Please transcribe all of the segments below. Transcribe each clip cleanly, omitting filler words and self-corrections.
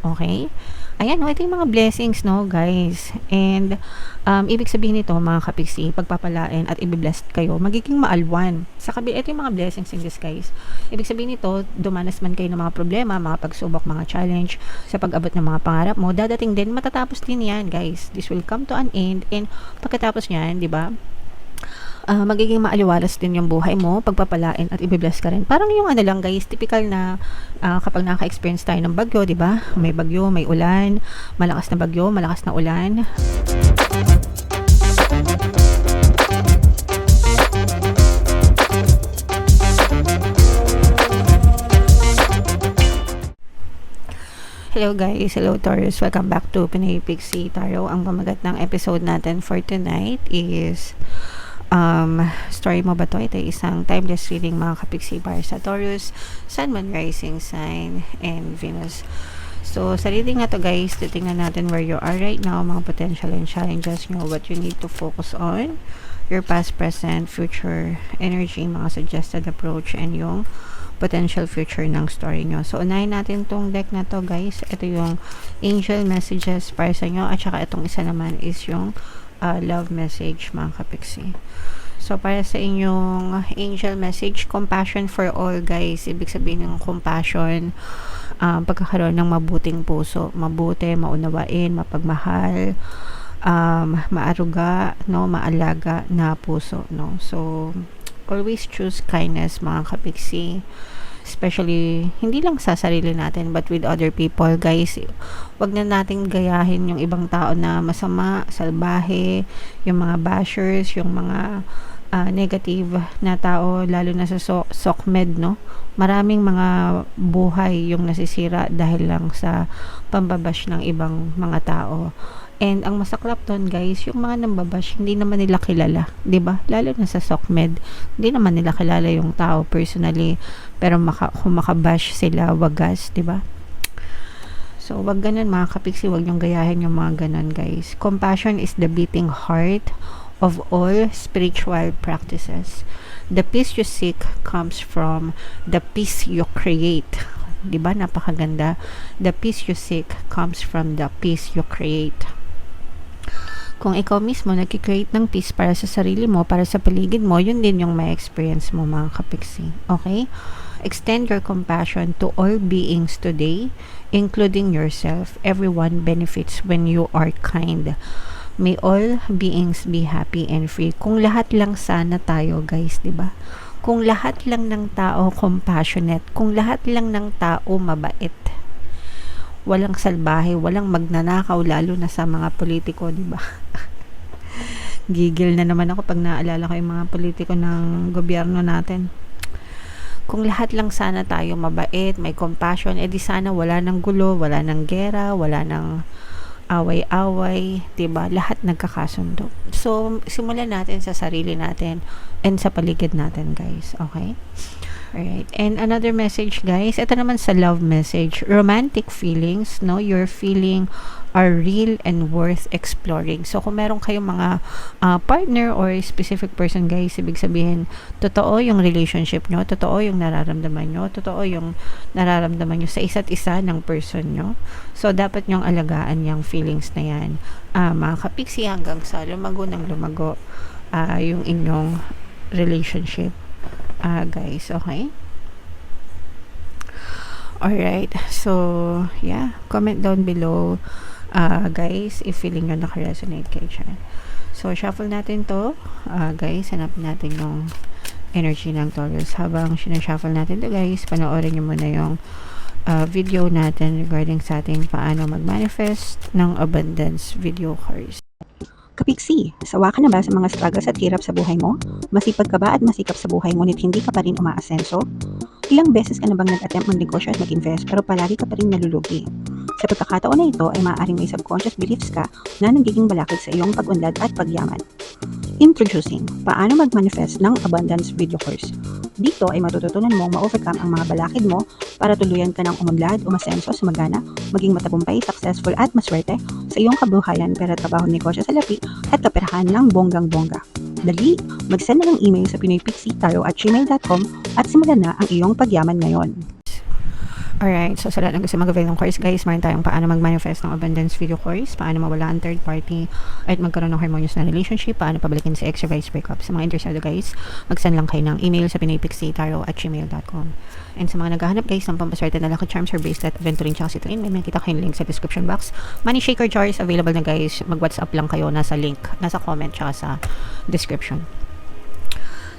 Okay? Ayan, no, ito yung mga blessings, no, guys. And, ibig sabihin nito, mga kapiksi, pagpapalain at ibiblessed kayo, magiging maalwan. Ito yung mga blessings in disguise. Ibig sabihin nito, dumanas man kayo ng mga problema, mga pagsubok, mga challenge, sa pag-abot ng mga pangarap mo, dadating din, matatapos din yan, guys. This will come to an end, and pagkatapos niyan, di ba, magiging maaliwalas din yung buhay mo, pagpapalain at ibibless ka rin. Parang yung ano lang guys, typical na kapag naka-experience tayo ng bagyo, di ba? May bagyo, may ulan, malakas na bagyo, malakas na ulan. Hello guys, hello Taurus, welcome back to Pinoy Pixie Tarot. Ang pamagat ng episode natin for tonight is story mo ba to? Ito ay isang timeless reading mga kapiksi para sa Taurus, Sun, Moon, Rising Sign, and Venus. So, sa reading na to guys, titingnan natin where you are right now, mga potential and challenges nyo, what you need to focus on, your past, present, future energy, mga suggested approach, and yung potential future ng story nyo. So, unahin natin tong deck na to guys. Ito yung angel messages para sa nyo, at saka itong isa naman is yung love message mga kapiksi. So, para sa inyong angel message, compassion for all guys. Ibig sabihin ng compassion, pagkakaroon ng mabuting puso, mabuti, maunawain, mapagmahal, maaruga, no, maalaga na puso, no. So, always choose kindness mga kapiksi, especially hindi lang sa sarili natin but with other people guys. Wag na nating gayahin yung ibang tao na masama, salbahe, yung mga bashers, yung mga negative na tao, lalo na sa SOCMED, no. Maraming mga buhay yung nasisira dahil lang sa pambabash ng ibang mga tao. And ang masaklap doon guys, yung mga nambabash, hindi naman nila kilala, 'di ba? Lalo na sa SOCMED, hindi naman nila kilala yung tao personally, pero kung makabash sila, wagas, 'di ba? So, wag ganun mga kapiksi, wag yung gayahin yung mga ganun guys. Compassion is the beating heart of all spiritual practices. The peace you seek comes from the peace you create. 'Di ba? Napakaganda. The peace you seek comes from the peace you create. Kung ikaw mismo nagki-create ng peace para sa sarili mo, para sa paligid mo, yun din yung may experience mo mga kapiksi. Okay? Extend your compassion to all beings today, including yourself. Everyone benefits when you are kind. May all beings be happy and free. Kung lahat lang sana tayo guys, 'di ba? Kung lahat lang ng tao compassionate, kung lahat lang ng tao mabait, walang salbahe, walang magnanakaw, lalo na sa mga politiko, di ba? Gigil na naman ako pag naalala ko yung mga politiko ng gobyerno natin. Kung lahat lang sana tayo mabait, may compassion, edi sana wala nang gulo, wala nang gera, wala nang away-away, 'di ba? Lahat nagkakasundo. So, simulan natin sa sarili natin and sa paligid natin, guys. Okay? Alright. And another message, guys. Ito naman sa love message. Romantic feelings, no? Your feeling are real and worth exploring. So, kung meron kayong mga partner or specific person, guys, ibig sabihin, totoo yung relationship nyo, totoo yung nararamdaman nyo, totoo yung nararamdaman nyo sa isa't isa ng person nyo. So, dapat nyong alagaan yung feelings na yan. Mga kapiksi hanggang sa lumago ng lumago yung inyong relationship. Guys, okay? Alright, so, yeah, comment down below, guys, if feeling nyo naka-resonate kayo dyan. So, shuffle natin to, guys, hanapin natin yung energy ng Taurus. Habang sinashuffle natin to, guys, panoorin nyo muna yung video natin regarding sa ating paano mag-manifest ng abundance video cards. Kapiksi, sawa ka na ba sa mga struggles at hirap sa buhay mo? Masipag ka ba at masikap sa buhay ngunit hindi ka pa rin umaasenso? Ilang beses ka na bang nag-attempt magnegosyo at mag-invest pero palagi ka pa rin nalulugi? Sa pagkakataon na ito ay maaaring may subconscious beliefs ka na nagiging balakid sa iyong pag-unlad at pagyaman. Introducing, paano mag-manifest ng abundance video course. Dito ay matututunan mong ma-overcome ang mga balakid mo para tuluyan ka ng umunlad, umasenso, sumagana, maging matagumpay, successful at maswerte sa iyong kabuhayan, pera, trabaho, negosyo sa lapi at kaperahan ng bonggang-bongga. Dali, mag-send na ng email sa pinoypixie@gmail.com at simulan na ang iyong pagyaman ngayon. Alright, so sa lahat ng gusto mag-avail ng course guys, meron tayong paano mag-manifest ng abundance video course, paano mawala ang third party, at magkaroon ng harmonious na relationship, paano pabalikin sa ex reverse breakup. Sa mga interesado guys, mag-send lang kayo ng email sa pinaypixitaro@gmail.com. And sa mga naghahanap guys ng pampaswerte na lucky charms or bracelet, aventuring tsaka citrine, may makita kayong link sa description box. Money shaker jars available na guys, mag-WhatsApp lang kayo, nasa link, nasa comment tsaka sa description.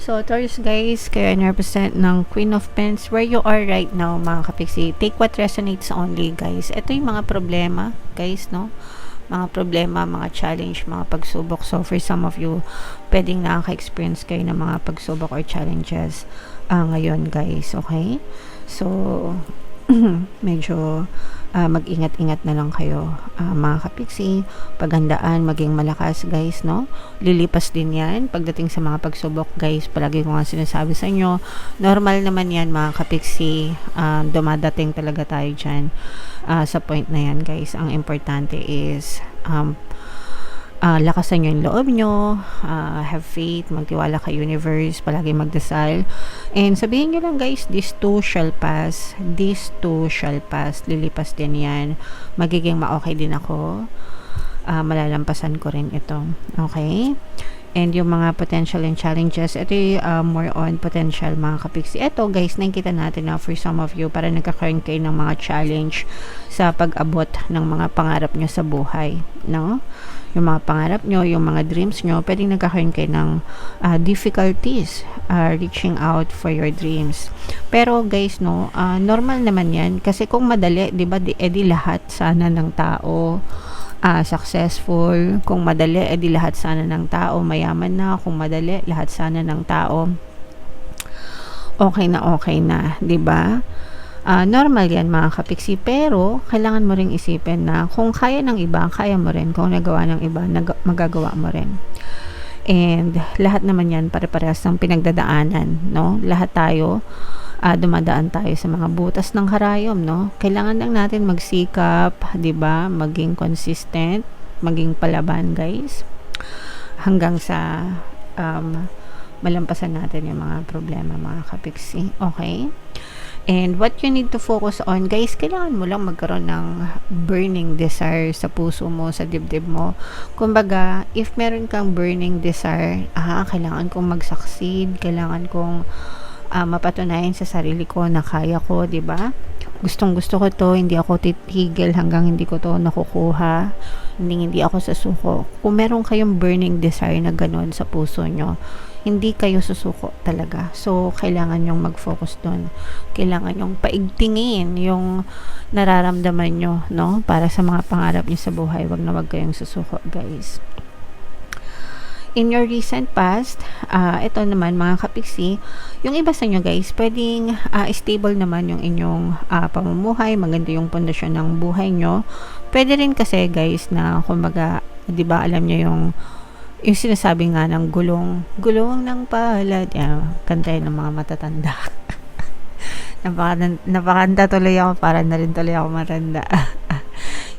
So, Taurus guys, kayo ay represent ng Queen of Pens. Where you are right now, mga kapiksi, take what resonates only, guys. Ito yung mga problema, guys, no? Mga problema, mga challenge, mga pagsubok. So, for some of you, pwedeng nakaka-experience kayo ng mga pagsubok or challenges ngayon, guys. Okay? So, medyo mag-ingat-ingat na lang kayo, mga kapiksi. Paghandaan, maging malakas guys, no? Lilipas din yan pagdating sa mga pagsubok guys. Palagi ko nga sinasabi sa inyo, normal naman yan mga kapiksi. Dumadating talaga tayo dyan sa point na yan guys. Ang importante is lakasan nyo yung loob nyo, have faith, magtiwala kay universe, palagi magdasal, and sabihin nyo lang guys, this too shall pass, lilipas din yan, magiging ma-okay din ako, malalampasan ko rin ito, okay? And yung mga potential and challenges, ito yung more on potential mga kapiksi. Ito guys, nakikita natin na for some of you, para nagkakaroon kayo ng mga challenge sa pag-abot ng mga pangarap nyo sa buhay, no? Yung mga pangarap nyo, yung mga dreams nyo, pwedeng nagkakaroon kayo ng difficulties reaching out for your dreams. Pero guys, no, normal naman yan. Kasi kung madali, di ba, di lahat sana ng tao successful. Kung madali, edi lahat sana ng tao mayaman na. Kung madali, lahat sana ng tao okay na, 'di ba? Normal 'yan mga kapiksi, pero kailangan mo ring isipin na kung kaya ng iba, kaya mo rin. Kung nagawa ng iba, magagawa mo rin. And lahat naman 'yan pare-parehas ng pinagdadaanan, no? Lahat tayo dumadaan tayo sa mga butas ng karayom, no? Kailangan lang natin magsikap, 'di ba? Maging consistent, maging palaban, guys. Hanggang sa malampasan natin yung mga problema, mga kapiksi. Okay? And what you need to focus on, guys, kailangan mo lang magkaroon ng burning desire sa puso mo, sa dibdib mo. Kumbaga, if meron kang burning desire, kailangan kong mag-succeed, kailangan kong mapatunayan sa sarili ko na kaya ko, 'di ba? Gustong-gusto ko 'to, hindi ako titigil hanggang hindi ko 'to nakukuha. Hindi ako sasuko. Kung meron kayong burning desire na gano'n sa puso nyo, hindi kayo susuko talaga. So, kailangan nyong mag-focus doon. Kailangan nyong paigtingin yung nararamdaman nyo, no? Para sa mga pangarap nyo sa buhay. Wag na wag kayong susuko, guys. In your recent past, ito naman mga kapiksi, yung iba sa inyo guys, pwedeng stable naman yung inyong pamumuhay, maganda yung pundasyon ng buhay nyo. Pwede rin kasi guys na kumbaga, 'di ba, alam niyo yung sinasabi nga ng gulong ng palad, kanta ng mga matatanda. Napakanta tuloy ako, para na rin tuloy ako matanda.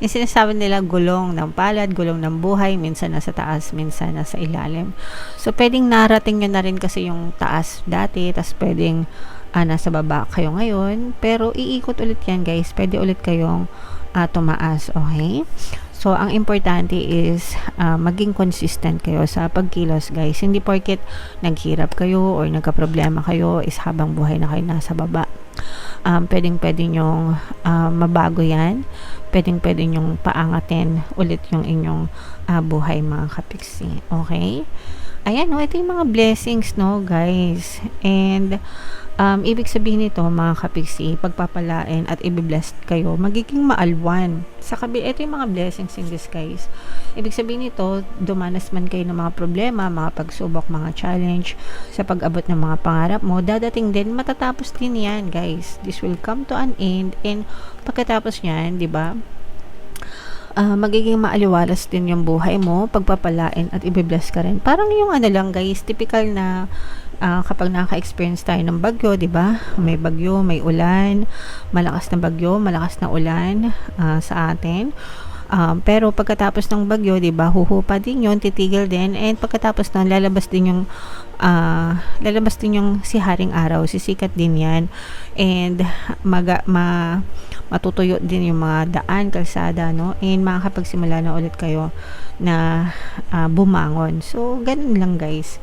Yung sinasabi nila, gulong ng palad, gulong ng buhay, minsan nasa taas, minsan nasa ilalim. So, pwedeng narating nyo na rin kasi yung taas dati, tas pwedeng nasa baba kayo ngayon, pero iikot ulit yan guys, pwede ulit kayong tumaas, okay? So, ang importante is maging consistent kayo sa pagkilos guys. Hindi porket naghirap kayo or nagka-problema kayo is habang buhay na kayo nasa baba. Pwedeng nyong mabago yan. Pwedeng nyong paangatin ulit yung inyong buhay, mga kapiksi. Okay? Ayan, no, ito yung mga blessings, no, guys. And ibig sabihin nito, mga kapiksi, pagpapalain at ibiblessed kayo, magiging maalwan. Ito yung mga blessings in disguise. Ibig sabihin nito, dumanas man kayo ng mga problema, mga pagsubok, mga challenge, sa pag-abot ng mga pangarap mo, dadating din, matatapos din yan, guys. This will come to an end, and pagkatapos nyan, di ba, magiging maaliwalas din yung buhay mo, pagpapalain at ibibless ka rin. Parang yung lang guys, typical na kapag naka-experience tayo ng bagyo, di ba? May bagyo, may ulan, malakas na bagyo, malakas na ulan sa atin. Pero pagkatapos ng bagyo, 'di ba, huhupa din 'yon, titigil din, and pagkatapos nun lalabas din yung si Haring Araw, sisikat din 'yan, and matutuyo din yung mga daan, kalsada, no, and makakapagsimula na ulit kayo na bumangon. So ganun lang, guys.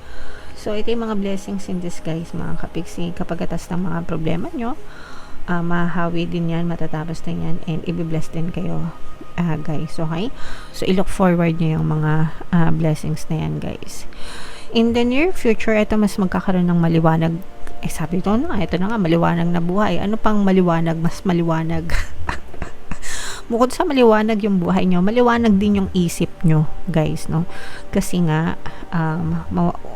So ito yung mga blessings in disguise, mga kapiksi. Kapag atas ng mga problema nyo, mahahawi din yan, matatapos din yan, and ibibless din kayo, guys. Okay? So i-look forward nyo yung mga blessings na yan, guys. In the near future, ito mas magkakaroon ng maliwanag. Sabi ko na, ito na nga, maliwanag na buhay. Ano pang maliwanag? Mas maliwanag. Bukod sa maliwanag yung buhay nyo, maliwanag din yung isip nyo, guys, no? Kasi nga,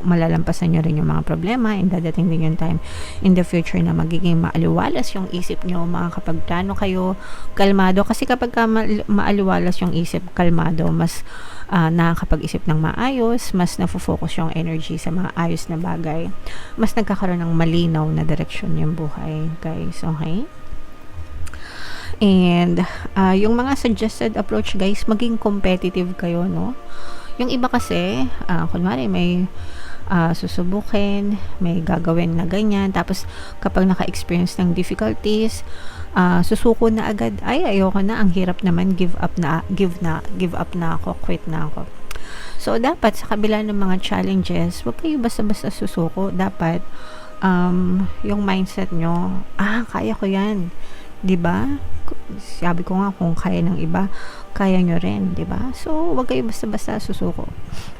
malalampasan nyo rin yung mga problema, and dadating din yung time in the future na magiging maaliwalas yung isip nyo, makakapagplano kayo, kalmado. Kasi kapag maaliwalas yung isip, kalmado, mas nakakapag-isip ng maayos, mas nafo-focus yung energy sa mga ayos na bagay, mas nagkakaroon ng malinaw na direksyon yung buhay, guys. Okay? And yung mga suggested approach, guys, maging competitive kayo, no? Yung iba kasi, kunwari may susubukin, may gagawin na ganyan, tapos kapag naka-experience ng difficulties, susuko na agad, ay ayoko na, ang hirap naman, give up na ako, quit na ako. So dapat sa kabila ng mga challenges, wag kayo basta-basta susuko. Dapat yung mindset nyo, kaya ko yan, 'di ba? Sabi ko nga, kung kaya ng iba, kaya nyo rin, 'di ba? So wag kayo basta-basta susuko,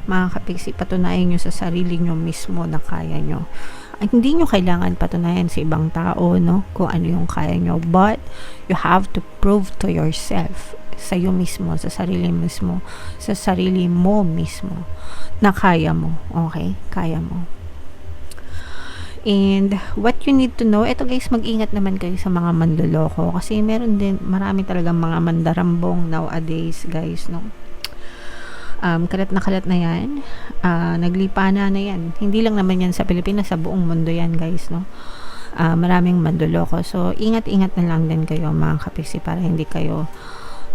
mga kapiksi. Patunayan nyo sa sarili nyo mismo na kaya nyo. Hindi nyo kailangan patunayan sa ibang tao, no, kung ano yung kaya nyo, but you have to prove to yourself, sa iyo mismo, sa sarili mo mismo, na kaya mo. Okay? Kaya mo. And what you need to know, eto guys, mag-ingat naman kayo sa mga manloloko, kasi marami talagang mga mandarambong nowadays, guys, no. Kalat na yan, naglipana na yan, hindi lang naman yan sa Pilipinas, sa buong mundo yan, guys, no. Maraming manloloko, so ingat-ingat na lang din kayo, mga kapiksi, para hindi kayo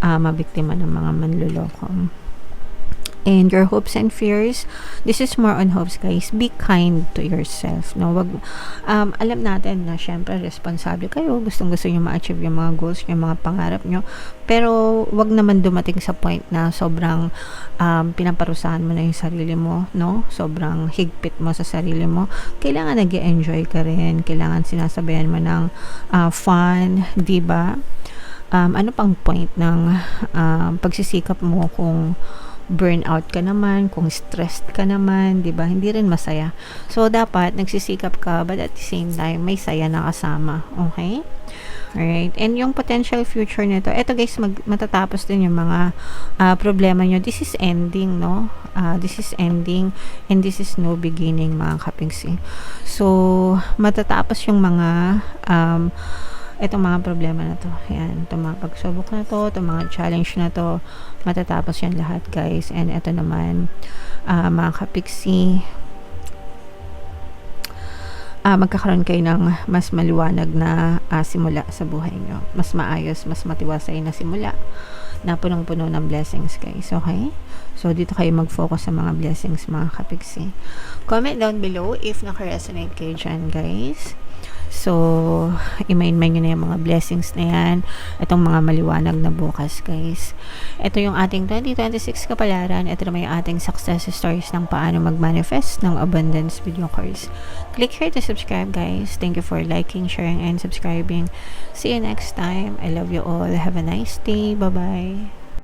mabiktima ng mga manloloko. And your hopes and fears, this is more on hopes, guys. Be kind to yourself, no? Alam natin na syempre responsable kayo, gustong-gusto niyo ma-achieve yung mga goals, yung mga pangarap niyo, pero wag naman dumating sa point na sobrang pinaparusahan mo na yung sarili mo, no? Sobrang higpit mo sa sarili mo. Kailangan nag-enjoy ka rin, kailangan sinasabayan mo ng fun, di ba? Ano pang point ng pagsisikap mo kung burnout ka naman, kung stressed ka naman, 'di ba? Hindi rin masaya. So dapat nagsisikap ka, but at the same time may saya na kasama. Okay? Alright. And yung potential future nito, eto guys, matatapos din yung mga problema nyo. This is ending, no? This is ending, and this is no beginning, mga kapingsi. So matatapos yung mga itong mga problema na to. Yan, itong mga pagsubok na to, itong mga challenge na to, matatapos yan lahat, guys. And ito naman, mga kapiksi, magkakaroon kayo ng mas maliwanag na simula sa buhay nyo. Mas maayos, mas matiwasay na simula, na punong-puno ng blessings, guys. Okay? So, dito kayo mag-focus sa mga blessings, mga kapiksi. Comment down below if naka-resonate kayo dyan, guys. So, i-main-main nyo na yung mga blessings na yan. Itong mga maliwanag na bukas, guys. Ito yung ating 2026 kapalaran. Ito naman yung ating success stories ng paano mag-manifest ng abundance video course. Click here to subscribe, guys. Thank you for liking, sharing, and subscribing. See you next time. I love you all. Have a nice day. Bye-bye.